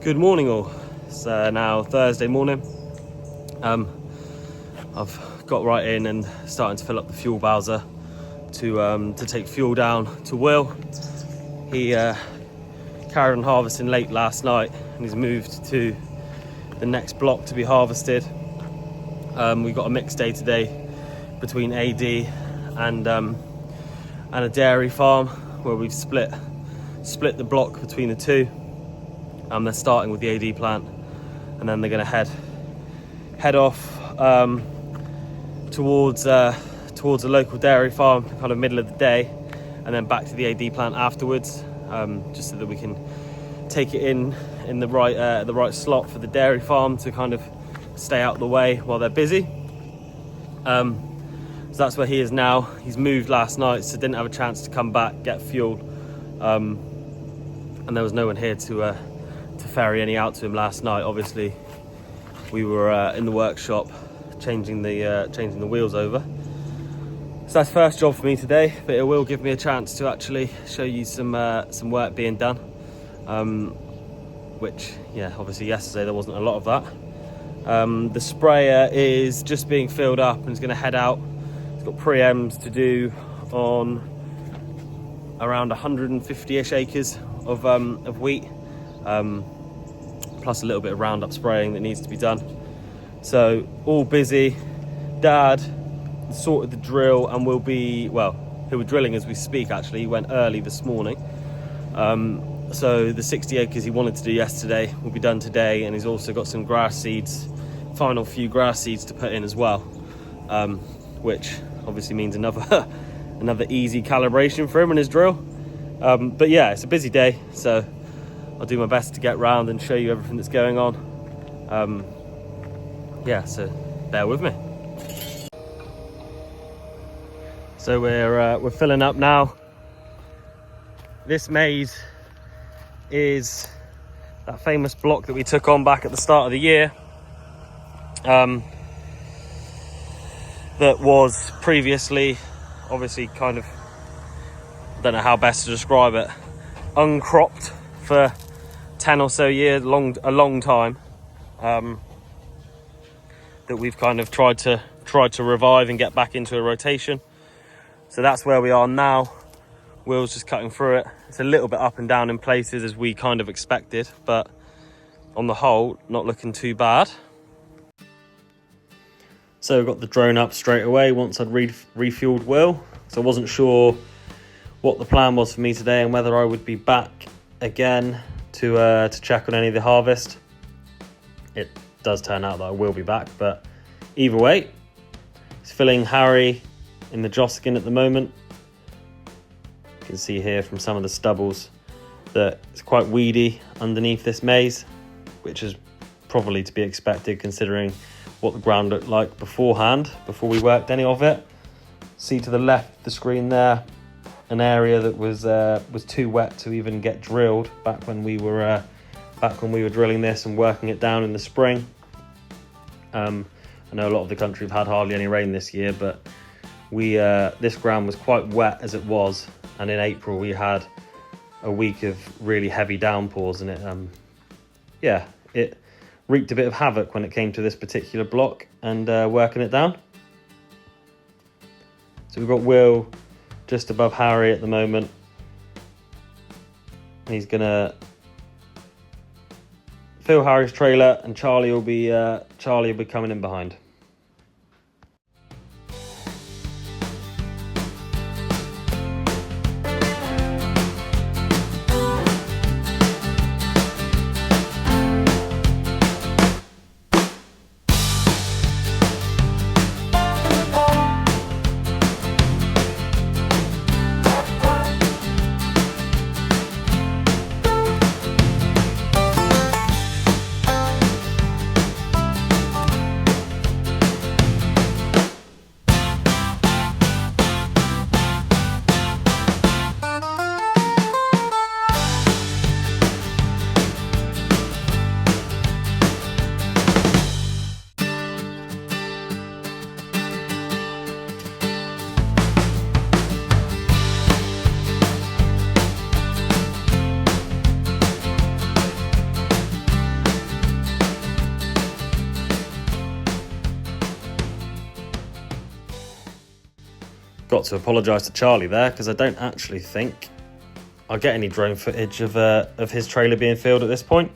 Good morning all. It's now Thursday morning. I've got right in and starting to fill up the fuel bowser to take fuel down to Will. He carried on harvesting late last night and he's moved to the next block to be harvested. We've got a mixed day today between AD and a dairy farm where we've split the block between the two. They're starting with the AD plant and then they're going to head off towards a local dairy farm kind of middle of the day, and then back to the AD plant afterwards, just so that we can take it in the right slot for the dairy farm to kind of stay out of the way while they're busy. So that's where he is now. He's moved last night, so didn't have a chance to come back, get fuel, and there was no one here to ferry any out to him last night. Obviously we were in the workshop changing the wheels over. So that's first job for me today, but it will give me a chance to actually show you some work being done, which, yeah, obviously yesterday there wasn't a lot of that. The sprayer is just being filled up and is going to head out. It's got preems to do on around 150-ish acres of wheat, plus a little bit of Roundup spraying that needs to be done. So all busy. Dad sorted the drill and will be, well, he was drilling as we speak actually. He went early this morning. So the 60 acres he wanted to do yesterday will be done today, and he's also got some grass seeds, final few grass seeds to put in as well, which obviously means another easy calibration for him and his drill. But yeah, it's a busy day, so I'll do my best to get round and show you everything that's going on. Yeah, so bear with me. So we're filling up now. This maize is that famous block that we took on back at the start of the year. That was previously, obviously, kind of, I don't know how best to describe it, uncropped for 10 or so years, a long time, that we've kind of tried to revive and get back into a rotation. So that's where we are now. Will's just cutting through it. It's a little bit up and down in places as we kind of expected, but on the whole, not looking too bad. So I got the drone up straight away once I'd refueled Will. So I wasn't sure what the plan was for me today and whether I would be back again to check on any of the harvest. It does turn out that I will be back, but either way, it's filling Harry in the Joskin at the moment. You can see here from some of the stubbles that it's quite weedy underneath this maize, which is probably to be expected considering what the ground looked like beforehand, before we worked any of it. See to the left of the screen there, an area that was too wet to even get drilled back when we were drilling this and working it down in the spring. I know a lot of the country have had hardly any rain this year, but this ground was quite wet as it was, and in April we had a week of really heavy downpours, and it wreaked a bit of havoc when it came to this particular block and working it down. So we've got Will just above Harry at the moment. He's gonna fill Harry's trailer, and Charlie will be coming in behind. Got to apologise to Charlie there, because I don't actually think I'll get any drone footage of his trailer being filled at this point.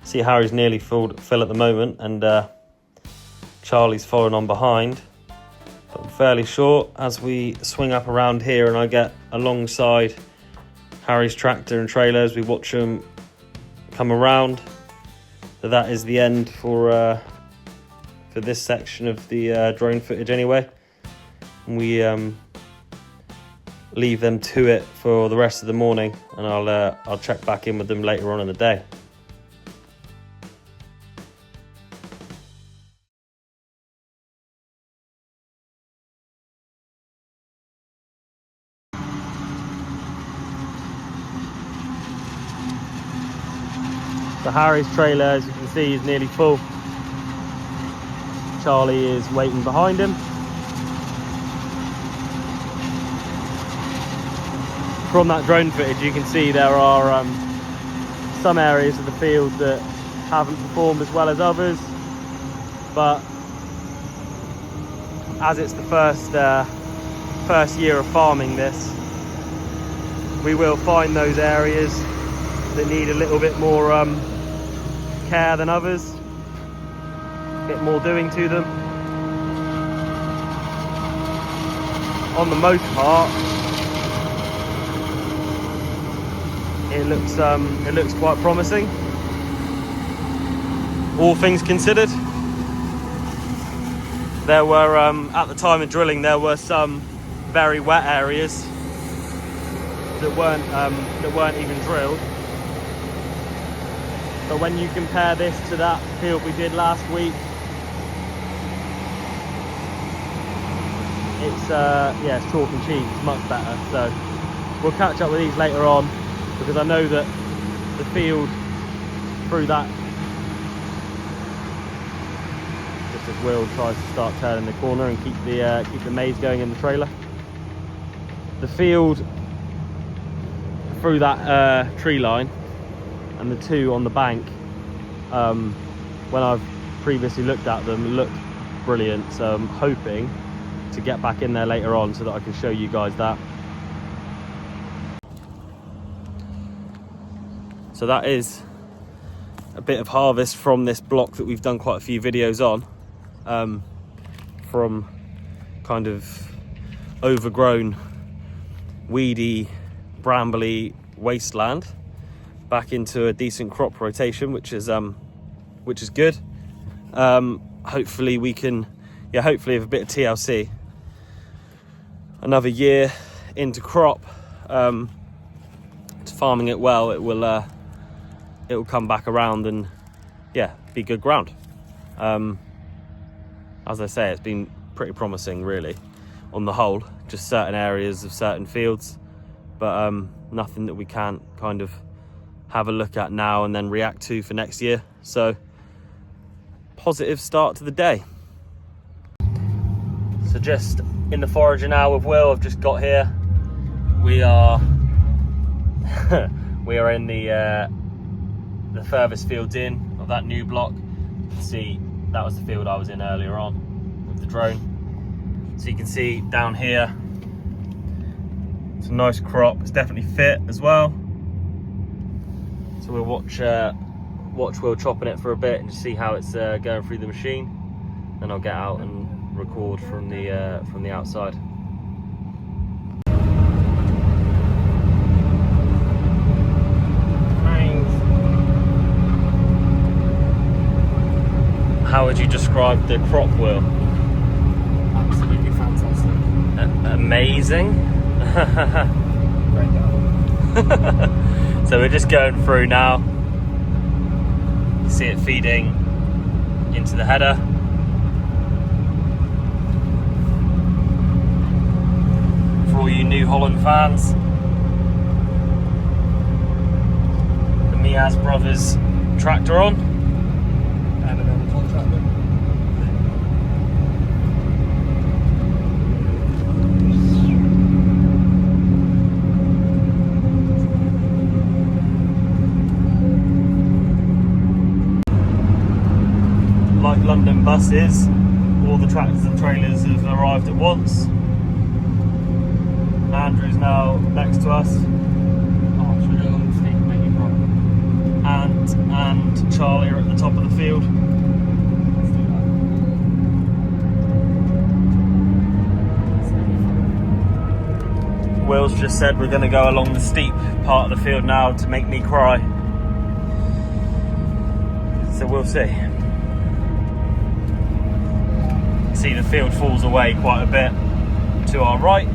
See, Harry's nearly full at the moment, and Charlie's following on behind. But I'm fairly sure as we swing up around here and I get alongside Harry's tractor and trailer as we watch them come around, that is the end for this section of the drone footage anyway. And we leave them to it for the rest of the morning, and I'll check back in with them later on in the day. So Harry's trailer, as you can see, is nearly full. Charlie is waiting behind him. From that drone footage, you can see there are some areas of the field that haven't performed as well as others, but as it's the first year of farming this, we will find those areas that need a little bit more care than others, a bit more doing to them. On the most part, it looks quite promising, all things considered. There were at the time of drilling, there were some very wet areas that weren't even drilled. But when you compare this to that field we did last week, it's chalk and cheese. It's much better. So we'll catch up with these later on, because I know that the field through that, just as Will tries to start turning the corner and keep the maize going in the trailer, the field through that tree line and the two on the bank, when I've previously looked at them, look brilliant. So I'm hoping to get back in there later on so that I can show you guys that. So that is a bit of harvest from this block that we've done quite a few videos on, from kind of overgrown, weedy, brambly wasteland back into a decent crop rotation, which is good. Hopefully we can, hopefully with a bit of TLC, another year into crop, to farming it well, it will come back around and be good ground. As I say, it's been pretty promising really on the whole, just certain areas of certain fields, but nothing that we can't kind of have a look at now and then react to for next year. So positive start to the day. So just in the forager now with Will. I've just got here. We are we are in the furthest fields in of that new block. You can see that was the field I was in earlier on with the drone. So you can see down here, it's a nice crop. It's definitely fit as well. So we'll watch Will chopping it for a bit and just see how it's going through the machine. Then I'll get out and record from the outside. How would you describe the crop, Will? Absolutely fantastic. Amazing. Great guy. So we're just going through now. You see it feeding into the header. For all you New Holland fans, the Miaz Brothers tractor on. And contractor. Like London buses, all the tractors and trailers have arrived at once. Andrew's now next to us. Oh, should we go along the steep and make it proper? And Charlie are at the top of the field. Let's do that. Will's just said we're going to go along the steep part of the field now to make me cry. So we'll see. See, the field falls away quite a bit to our right.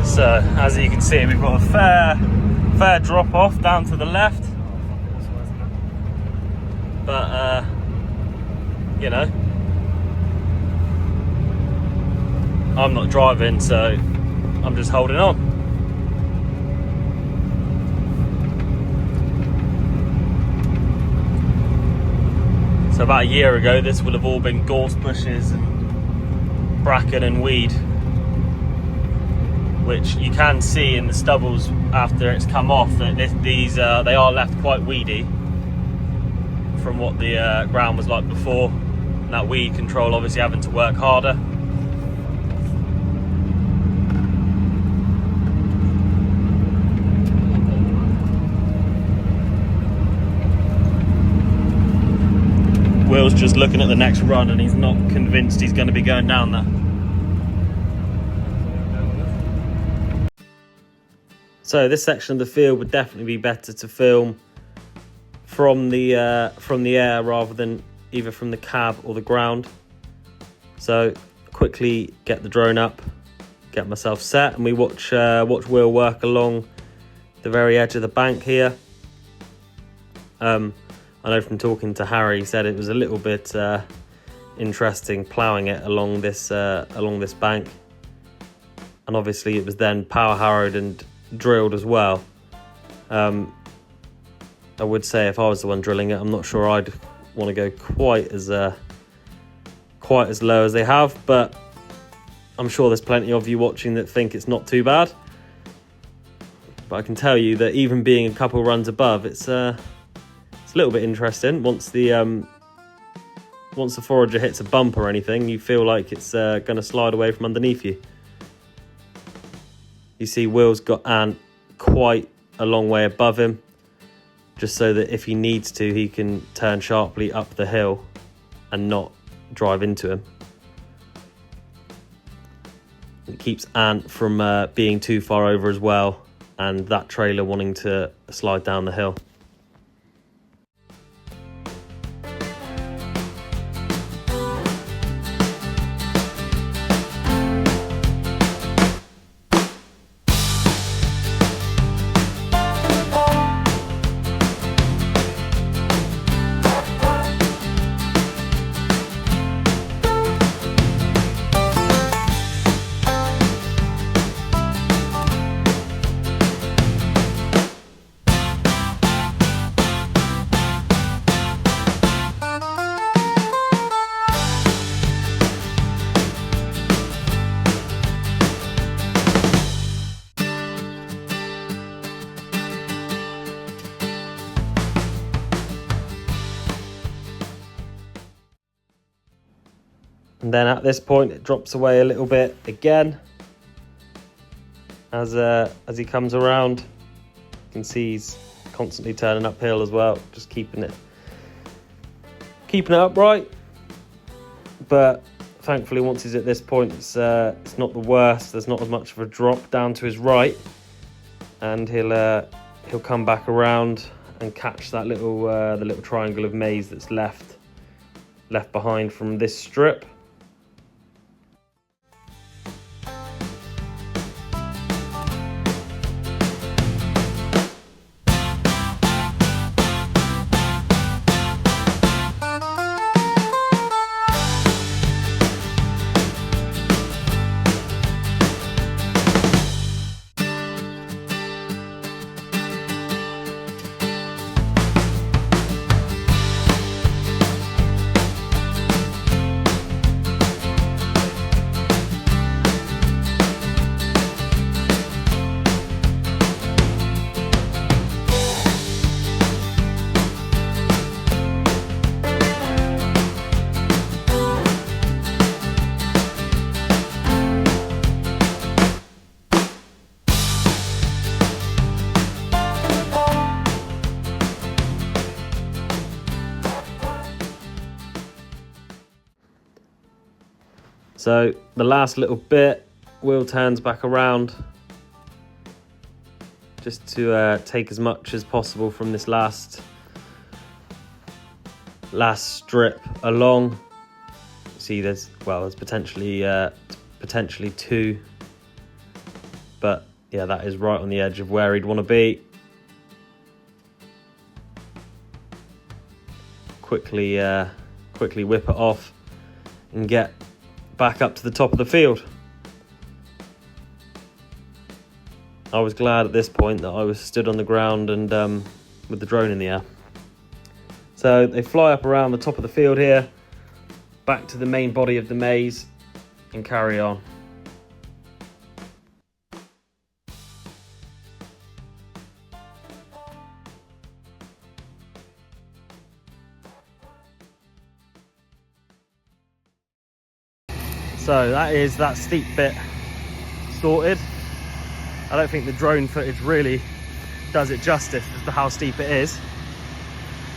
So, as you can see, we've got a fair drop off down to the left. But, you know, I'm not driving, so I'm just holding on. So about a year ago, this would have all been gorse bushes and bracken and weed, which you can see in the stubbles after it's come off that these they are left quite weedy from what the ground was like before. And that weed control obviously having to work harder. Will's just looking at the next run and he's not convinced he's going to be going down there. So this section of the field would definitely be better to film from the air rather than either from the cab or the ground. So quickly get the drone up, get myself set, and we watch Will work along the very edge of the bank here. I know from talking to Harry, he said it was a little bit interesting ploughing it along this bank, and obviously it was then power harrowed and drilled as well. I would say if I was the one drilling it, I'm not sure I'd want to go quite as low as they have, but I'm sure there's plenty of you watching that think it's not too bad. But I can tell you that even being a couple runs above, it's a little bit interesting. Once the forager hits a bump or anything, you feel like it's going to slide away from underneath you. You see Will's got Ant quite a long way above him, just so that if he needs to, he can turn sharply up the hill and not drive into him. It keeps Ant from being too far over as well, and that trailer wanting to slide down the hill. And then at this point, it drops away a little bit again. As he comes around, you can see he's constantly turning uphill as well, just keeping it upright. But thankfully, once he's at this point, it's not the worst. There's not as much of a drop down to his right, and he'll come back around and catch that little the little triangle of maize that's left behind from this strip. So the last little bit, Will turns back around just to take as much as possible from this last strip along. See, there's potentially two, but yeah, that is right on the edge of where he'd want to be. Quickly whip it off and get back up to the top of the field. I was glad at this point that I was stood on the ground and with the drone in the air. So they fly up around the top of the field here, back to the main body of the maize, and carry on. So that is that steep bit sorted. I don't think the drone footage really does it justice as to how steep it is.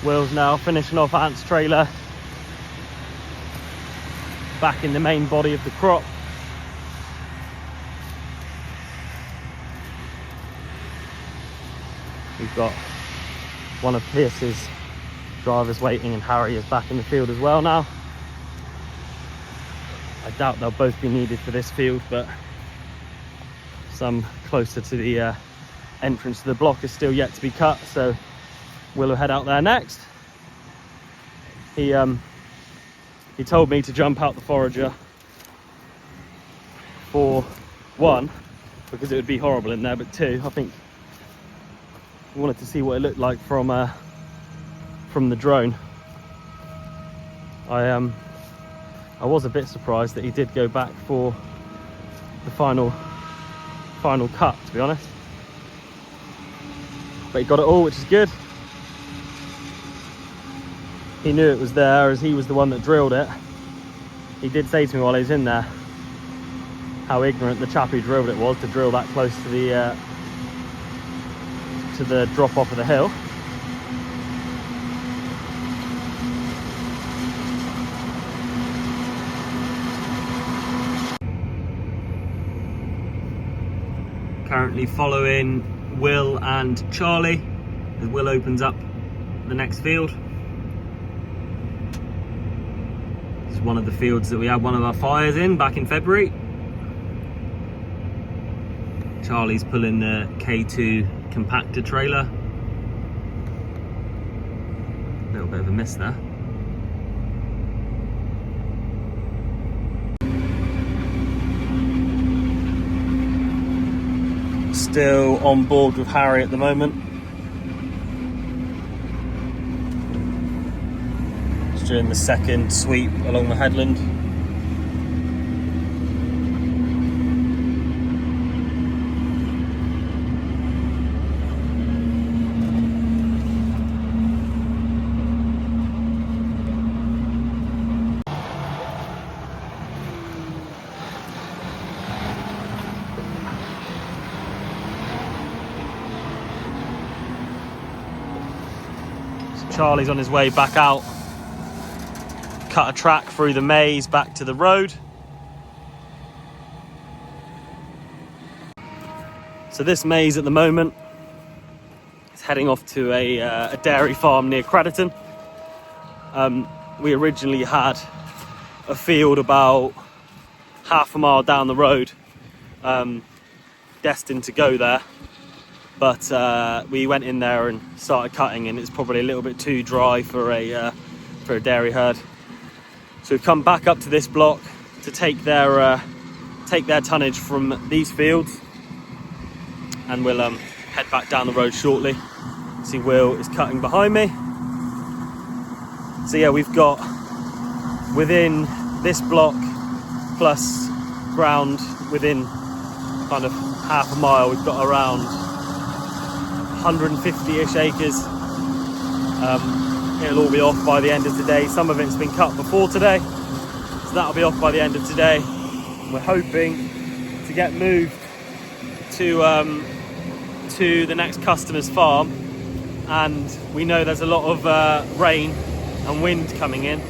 Will's now finishing off Ant's trailer back in the main body of the crop. We've got one of Pierce's drivers waiting, and Harry is back in the field as well now. I doubt they'll both be needed for this field, but some closer to the entrance to the block is still yet to be cut, so we'll head out there next. He told me to jump out the Forager for one, because it would be horrible in there, but two, I think he wanted to see what it looked like from the drone. I was a bit surprised that he did go back for the final cut, to be honest. But he got it all, which is good. He knew it was there, as he was the one that drilled it. He did say to me while he was in there how ignorant the chap who drilled it was to drill that close to the drop off of the hill. Currently following Will and Charlie as Will opens up the next field. This is one of the fields that we had one of our fires in back in February. Charlie's pulling the K2 compactor trailer. A little bit of a miss there. Still on board with Harry at the moment. Just doing the second sweep along the headland. Charlie's on his way back out, cut a track through the maize back to the road. So this maize at the moment is heading off to a dairy farm near Crediton. We originally had a field about half a mile down the road, destined to go there. But we went in there and started cutting, and it's probably a little bit too dry for a dairy herd. So we've come back up to this block to take their tonnage from these fields, and we'll head back down the road shortly. See, Will is cutting behind me. So yeah, we've got within this block plus ground within kind of half a mile, we've got around 150-ish acres. It'll all be off by the end of today. Some of it's been cut before today, so that'll be off by the end of today. We're hoping to get moved to the next customer's farm, and we know there's a lot of rain and wind coming in,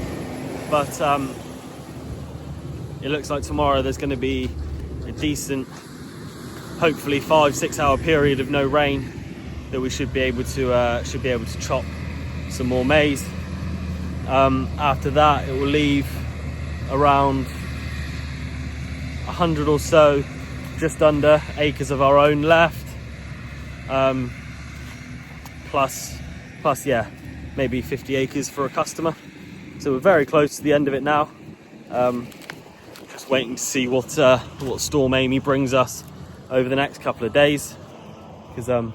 but it looks like tomorrow there's going to be a decent, hopefully 5-6 hour period of no rain, that we should be able to chop some more maize. After that, it will leave around 100 or so, just under acres of our own left, plus yeah, maybe 50 acres for a customer. So we're very close to the end of it now. Just waiting to see what Storm Amy brings us over the next couple of days, because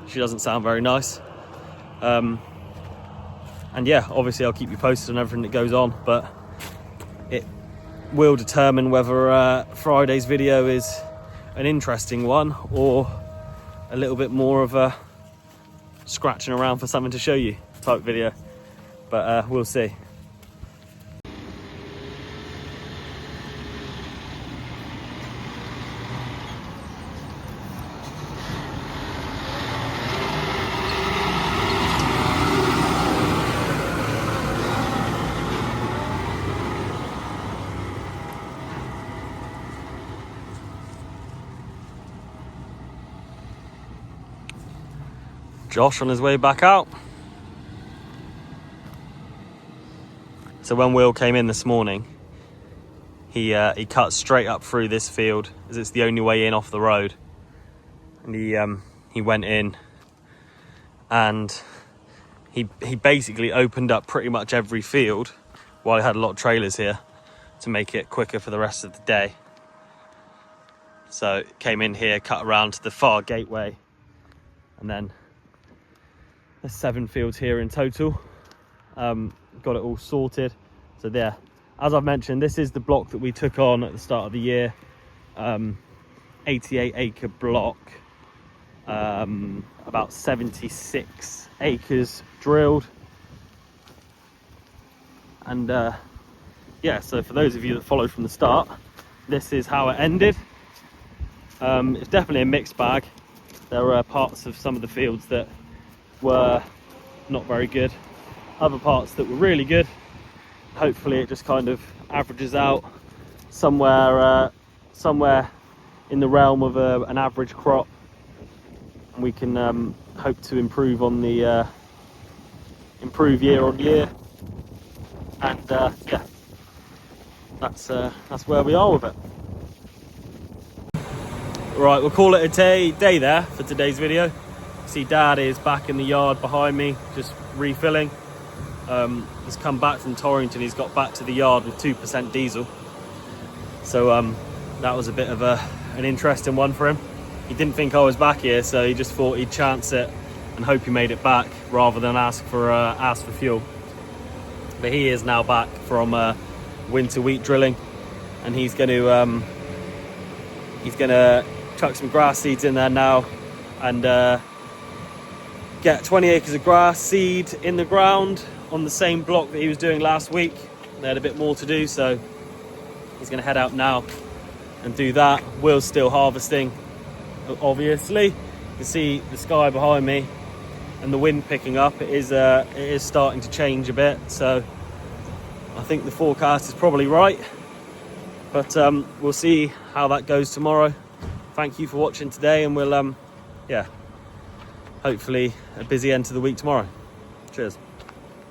she doesn't sound very nice. And yeah, obviously I'll keep you posted on everything that goes on, but it will determine whether Friday's video is an interesting one or a little bit more of a scratching around for something to show you type video. But we'll see. Josh on his way back out. So when Will came in this morning, he cut straight up through this field, as it's the only way in off the road. And he went in and he basically opened up pretty much every field while he had a lot of trailers here to make it quicker for the rest of the day. So came in here, cut around to the far gateway, and then there's 7 fields here in total. Got it all sorted. So there, as I've mentioned, this is the block that we took on at the start of the year. 88 acre block, about 76 acres drilled. And yeah, so for those of you that followed from the start, this is how it ended. It's definitely a mixed bag. There were parts of some of the fields that were not very good, other parts that were really good. Hopefully it just kind of averages out somewhere in the realm of an average crop, and we can hope to improve on the improve year on year. And yeah, that's where we are with it. Right, we'll call it a day there for today's video. See, Dad is back in the yard behind me, just refilling. He's come back from Torrington. He's got back to the yard with 2% diesel. So that was a bit of an interesting one for him. He didn't think I was back here, so he just thought he'd chance it and hope he made it back rather than ask for fuel. But he is now back from winter wheat drilling, and he's going to chuck some grass seeds in there now and get 20 acres of grass seed in the ground on the same block that he was doing last week. They had a bit more to do, so he's going to head out now and do that. Will's still harvesting, obviously. You can see the sky behind me and the wind picking up. It is starting to change a bit, so I think the forecast is probably right. But we'll see how that goes tomorrow. Thank you for watching today, and we'll yeah, hopefully a busy end to the week tomorrow. Cheers.